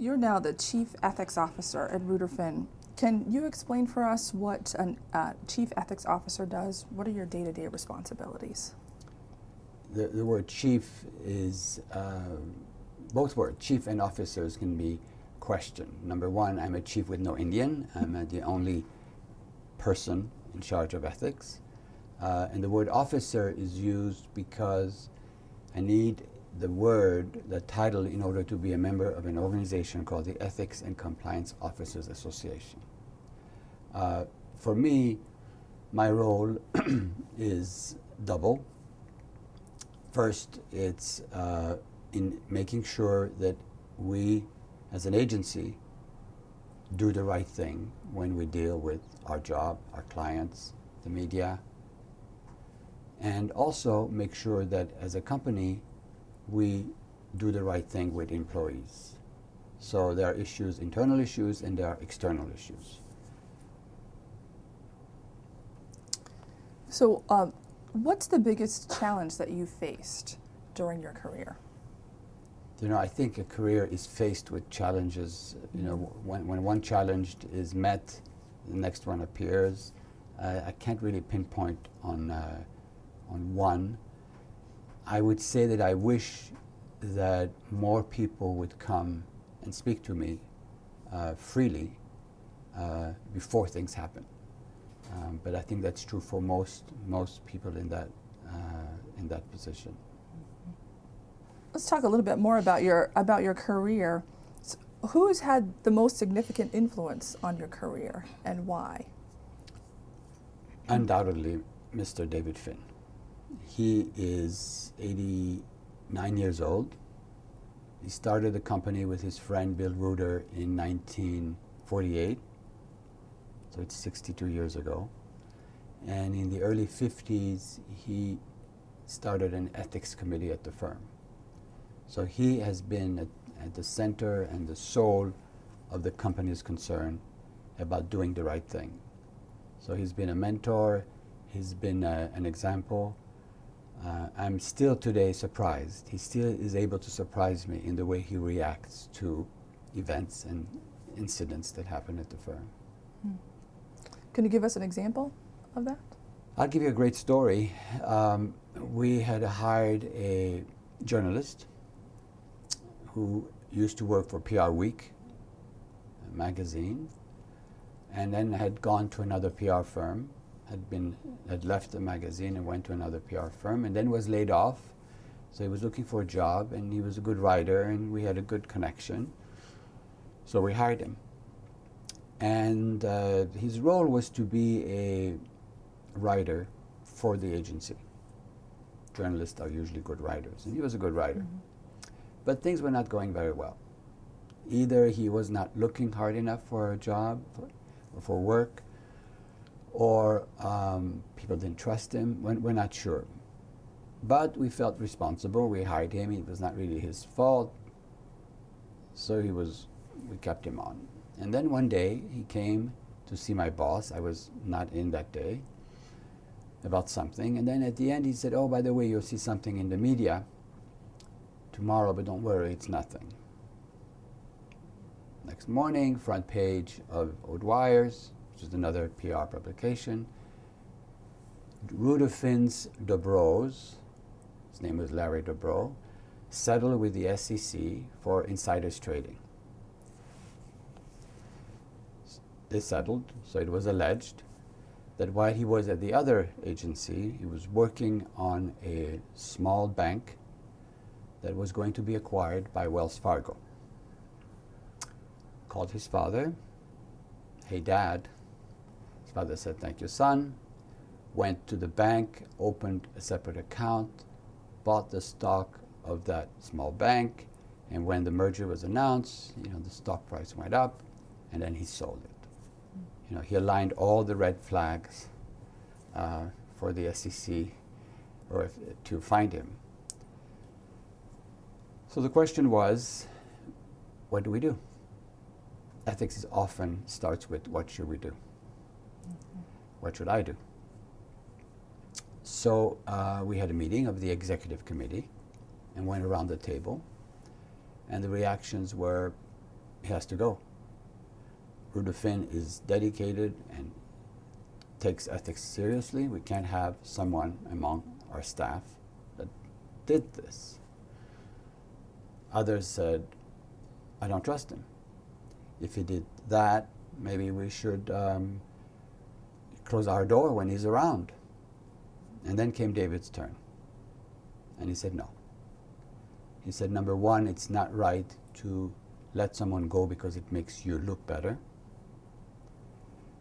You're now the Chief Ethics Officer at Ruderfin. Can you explain for us what a Chief Ethics Officer does? What are your day-to-day responsibilities? The word chief is, both words, chief and officers, can be questioned. Number one, I'm a chief with no Indian. I'm the only person in charge of ethics. And the word officer is used because I need the title, in order to be a member of an organization called the Ethics and Compliance Officers Association. For me, my role is double. First, it's in making sure that we, as an agency, do the right thing when we deal with our job, our clients, the media, and also make sure that as a company, we do the right thing with employees. So there are issues, internal issues, and there are external issues. So what's the biggest challenge that you faced during your career? You know, I think a career is faced with challenges. You know, when one challenge is met, the next one appears. I can't really pinpoint on one. I would say that I wish that more people would come and speak to me freely before things happen. But I think that's true for most people in that position. Let's talk a little bit more about your career. So who has had the most significant influence on your career and why? Undoubtedly, Mr. David Finn. He is 89 years old. He started the company with his friend Bill Ruder in 1948, so it's 62 years ago. And in the early 50s, he started an ethics committee at the firm. So he has been at the center and the soul of the company's concern about doing the right thing. So he's been a mentor, he's been an example. I'm still today surprised. He still is able to surprise me in the way he reacts to events and incidents that happen at the firm. Can you give us an example of that? I'll give you a great story. We had hired a journalist who used to work for PR Week, a magazine, and then had gone to another PR firm, had left the magazine and went to another PR firm, and then was laid off. So he was looking for a job, and he was a good writer, and we had a good connection. So we hired him. And his role was to be a writer for the agency. Journalists are usually good writers, and he was a good writer. But things were not going very well. Either he was not looking hard enough for a job, or for work, or people didn't trust him. We're not sure. But we felt responsible. We hired him. It was not really his fault. So we kept him on. And then one day he came to see my boss. I was not in that day, about something. And then at the end he said, "Oh, by the way, you'll see something in the media tomorrow, but don't worry, it's nothing." Next morning, front page of Old Wires, which is another PR publication. Ruderfin's Dobrow's, his name was Larry Dobrow, settled with the SEC for insiders trading. They settled, so it was alleged that while he was at the other agency, he was working on a small bank that was going to be acquired by Wells Fargo. Called his father. "Hey, Dad." His father said, "Thank you, son." Went to the bank, opened a separate account, bought the stock of that small bank, and when the merger was announced, the stock price went up, and then he sold it. He aligned all the red flags for the SEC to find him. So the question was, what do we do? Ethics often starts with, what should we do? What should I do? So we had a meeting of the executive committee and went around the table, and the reactions were he has to go. Rudolphin is dedicated and takes ethics seriously. We can't have someone among our staff that did this. Others said, I don't trust him. If he did that, maybe we should close our door when he's around. And then came David's turn. And he said no. He said, number one, it's not right to let someone go because it makes you look better.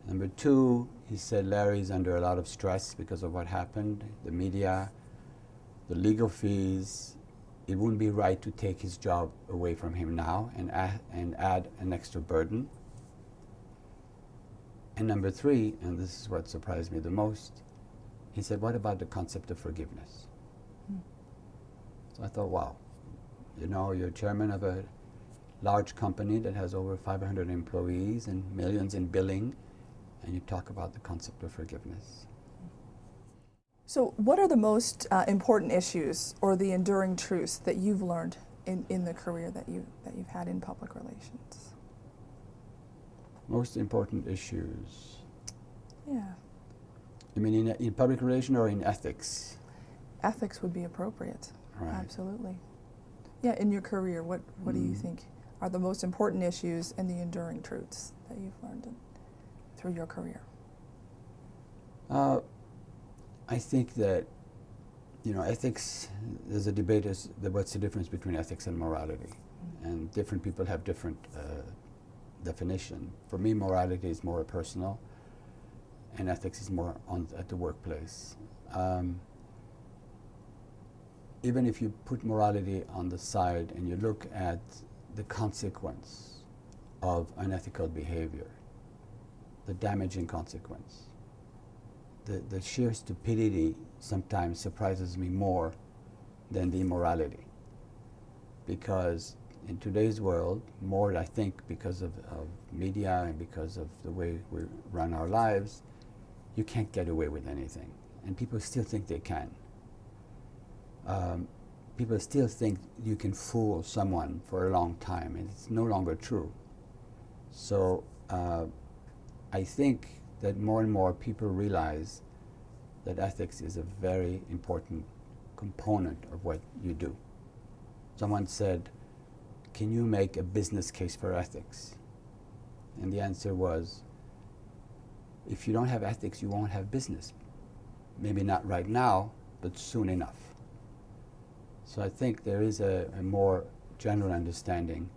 Number two, he said Larry's under a lot of stress because of what happened, the media, the legal fees. It wouldn't be right to take his job away from him now and add an extra burden. And number three, and this is what surprised me the most, he said, what about the concept of forgiveness? So I thought, wow, you know, you're chairman of a large company that has over 500 employees and millions in billing, and you talk about the concept of forgiveness. So what are the most important issues or the enduring truths that you've learned in the career that you've had in public relations? Most important issues. Yeah. You mean in public relation or in ethics? Ethics would be appropriate. Right. Absolutely. Yeah, in your career, what do you think are the most important issues and the enduring truths that you've learned through your career? I think that, you know, ethics, there's a debate as to what's the difference between ethics and morality. And different people have different definition. For me, morality is more personal, and ethics is more at the workplace. Even if you put morality on the side and you look at the consequence of unethical behavior, the damaging consequence, the sheer stupidity sometimes surprises me more than the immorality. Because in today's world, more I think because of media and because of the way we run our lives, you can't get away with anything. And people still think they can. People still think you can fool someone for a long time, and it's no longer true. So I think that more and more people realize that ethics is a very important component of what you do. Someone said, can you make a business case for ethics? And the answer was, if you don't have ethics, you won't have business. Maybe not right now, but soon enough. So I think there is a more general understanding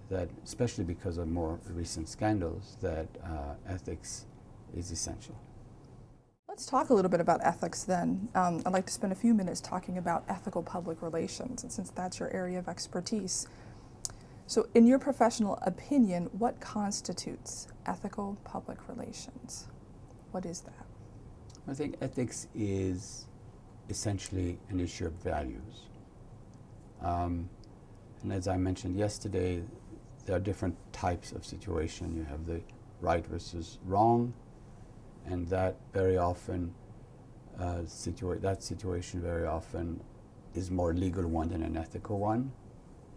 that, especially because of more recent scandals, that ethics is essential. Let's talk a little bit about ethics then. I'd like to spend a few minutes talking about ethical public relations, and since that's your area of expertise. So in your professional opinion, what constitutes ethical public relations? What is that? I think ethics is essentially an issue of values. And as I mentioned yesterday, there are different types of situation. You have the right versus wrong, and that very often, that situation very often is more legal one than an ethical one.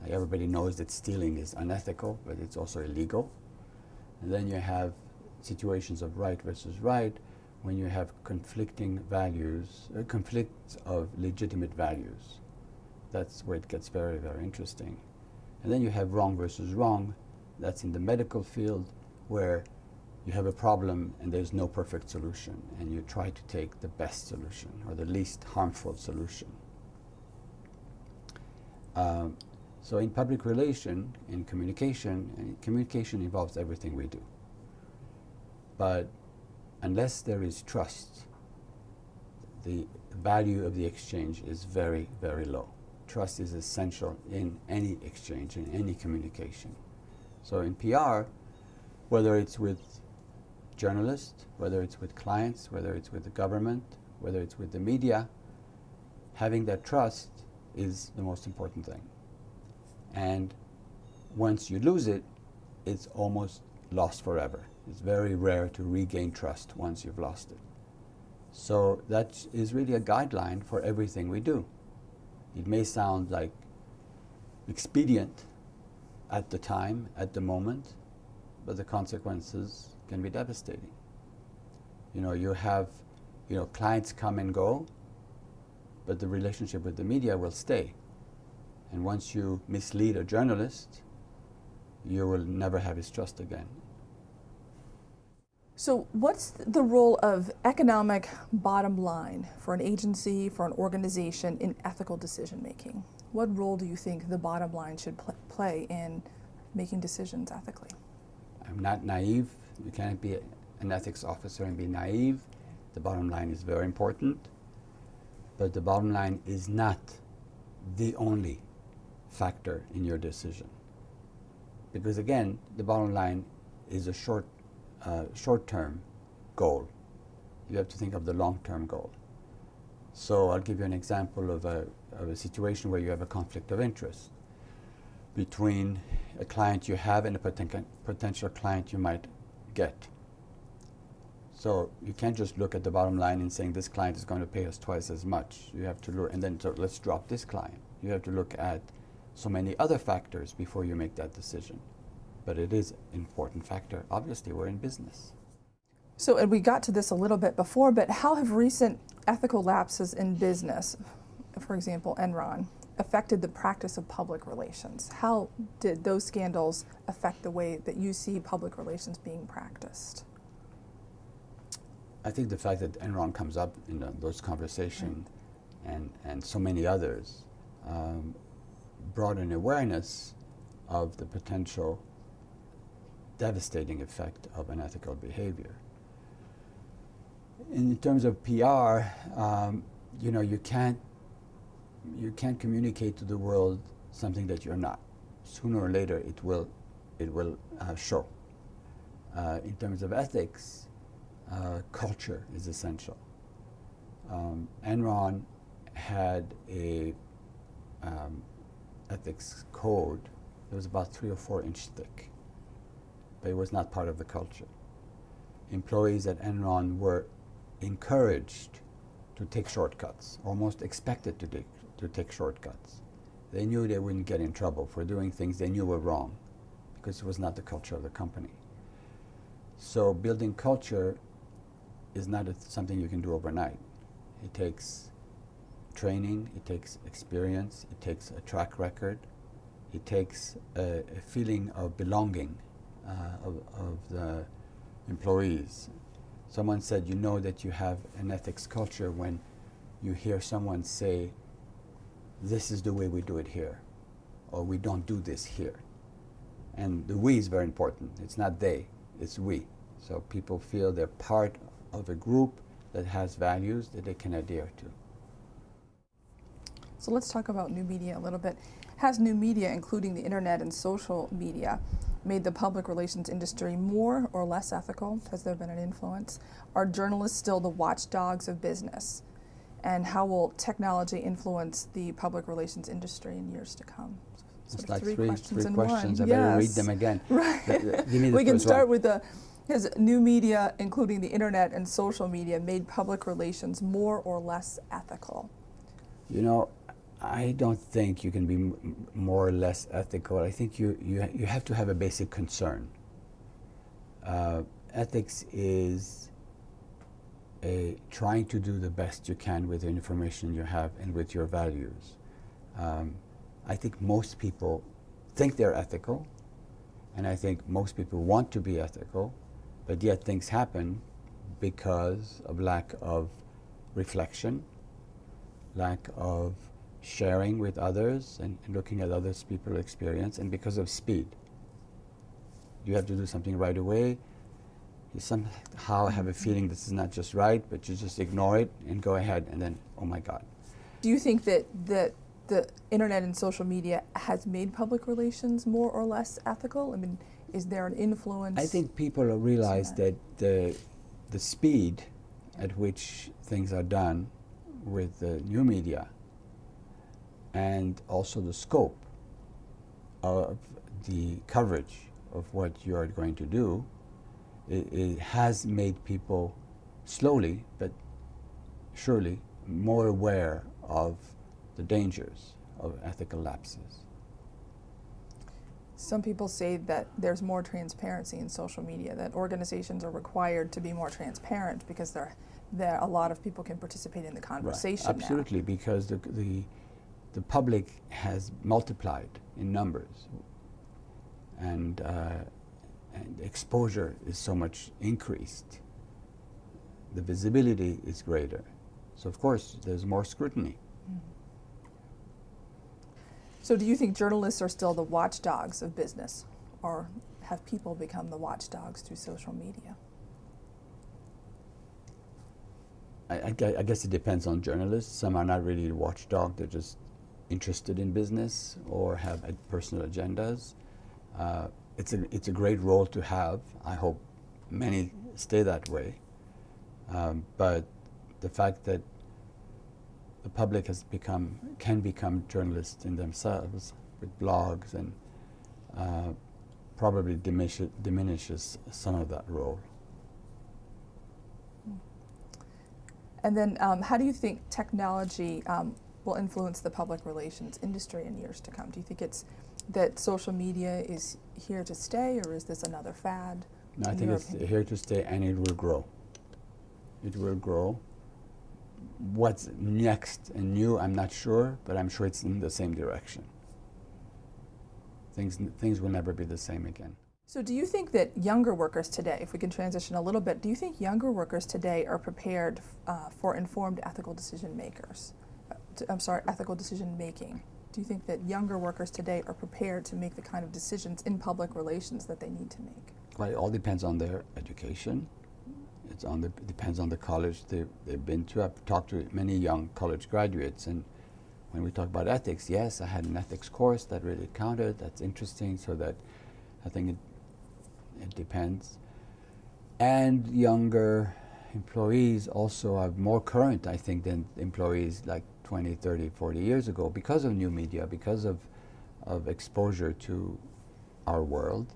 Everybody knows that stealing is unethical, but it's also illegal. And then you have situations of right versus right, when you have conflicting values, conflicts of legitimate values. That's where it gets very, very interesting. And then you have wrong versus wrong. That's in the medical field, where you have a problem and there's no perfect solution, and you try to take the best solution or the least harmful solution. So in public relation, in communication, and communication involves everything we do. But unless there is trust, the value of the exchange is very, very low. Trust is essential in any exchange, in any communication. So in PR, whether it's with journalists, whether it's with clients, whether it's with the government, whether it's with the media, having that trust is the most important thing. And once you lose it, it's almost lost forever. It's very rare to regain trust once you've lost it. So that is really a guideline for everything we do. It may sound like expedient, at the time, at the moment, but the consequences can be devastating. You have, clients come and go, but the relationship with the media will stay. And once you mislead a journalist, you will never have his trust again. So what's the role of economic bottom line for an agency, for an organization in ethical decision making? What role do you think the bottom line should play in making decisions ethically? I'm not naive. You can't be an ethics officer and be naive. The bottom line is very important, but the bottom line is not the only factor in your decision. Because again, the bottom line is a short-term goal. You have to think of the long-term goal. So I'll give you an example of a situation where you have a conflict of interest between a client you have and a potential client you might get. So you can't just look at the bottom line and saying this client is going to pay us twice as much. You have to look, and then so let's drop this client. You have to look at so many other factors before you make that decision. But it is an important factor. Obviously, we're in business. So, and we got to this a little bit before, but how have recent ethical lapses in business, for example, Enron, affected the practice of public relations? How did those scandals affect the way that you see public relations being practiced? I think the fact that Enron comes up in those conversations and so many others brought an awareness of the potential devastating effect of unethical behavior. In terms of PR, you can't communicate to the world something that you're not. Sooner or later, it will show. In terms of ethics, culture is essential. Enron had a ethics code that was about 3 or 4 inch thick, but it was not part of the culture. Employees at Enron were encouraged to take shortcuts, almost expected to take shortcuts. They knew they wouldn't get in trouble for doing things they knew were wrong because it was not the culture of the company. So building culture is not something you can do overnight. It takes training, it takes experience, it takes a track record, it takes a feeling of belonging of the employees. Someone said, you know that you have an ethics culture when you hear someone say, this is the way we do it here, or we don't do this here. And the we is very important. It's not they, it's we. So people feel they're part of a group that has values that they can adhere to. So let's talk about new media a little bit. Has new media, including the internet and social media, made the public relations industry more or less ethical? Has there been an influence? Are journalists still the watchdogs of business? And how will technology influence the public relations industry in years to come? It's like three questions in questions. one. I better read them again. Right. Give me the We can first start one. with has new media, including the internet and social media, made public relations more or less ethical? I don't think you can be more or less ethical. I think you have to have a basic concern. Ethics is trying to do the best you can with the information you have and with your values. I think most people think they're ethical, and I think most people want to be ethical, but yet things happen because of lack of reflection, lack of sharing with others and looking at others' people's experience, and because of speed. You have to do something right away. You somehow have a feeling this is not just right, but you just ignore it and go ahead, and then, oh my God. Do you think that the internet and social media has made public relations more or less ethical? I mean, is there an influence? I think people realize that the speed at which things are done with the new media and also the scope of the coverage of what you are going to do, it has made people slowly but surely more aware of the dangers of ethical lapses. Some people say that there's more transparency in social media, that organizations are required to be more transparent because there a lot of people can participate in the conversation Right. Absolutely, because the public has multiplied in numbers, and exposure is so much increased. The visibility is greater. So of course there's more scrutiny. Mm-hmm. So do you think journalists are still the watchdogs of business, or have people become the watchdogs through social media? I guess it depends on journalists. Some are not really watchdog, they're just interested in business or have personal agendas. It's a great role to have. I hope many stay that way. But the fact that the public can become journalists in themselves with blogs and probably diminishes some of that role. And then how do you think technology will influence the public relations industry in years to come? Do you think it's that social media is here to stay, or is this another fad? No, I think it's here to stay, and it will grow. It will grow. What's next and new, I'm not sure, but I'm sure it's in the same direction. Things will never be the same again. So do you think that younger workers today, if we can transition a little bit, do you think younger workers today are prepared for informed ethical decision makers? Ethical decision making. Do you think that younger workers today are prepared to make the kind of decisions in public relations that they need to make? Well, it all depends on their education. It depends on the college they've been to. I've talked to many young college graduates, and when we talk about ethics, yes, I had an ethics course that really counted. That's interesting. So that I think it depends. And younger employees also are more current, I think, than employees like 20, 30, 40 years ago because of new media, because of exposure to our world,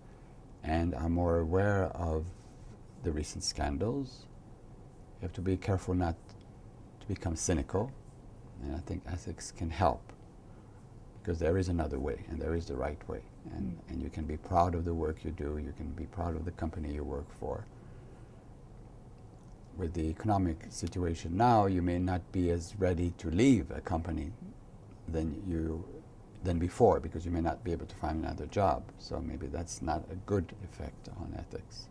and are more aware of the recent scandals. You have to be careful not to become cynical, and I think ethics can help, because there is another way, and there is the right way, and you can be proud of the work you do, you can be proud of the company you work for. With the economic situation now, you may not be as ready to leave a company than before, because you may not be able to find another job. So maybe that's not a good effect on ethics.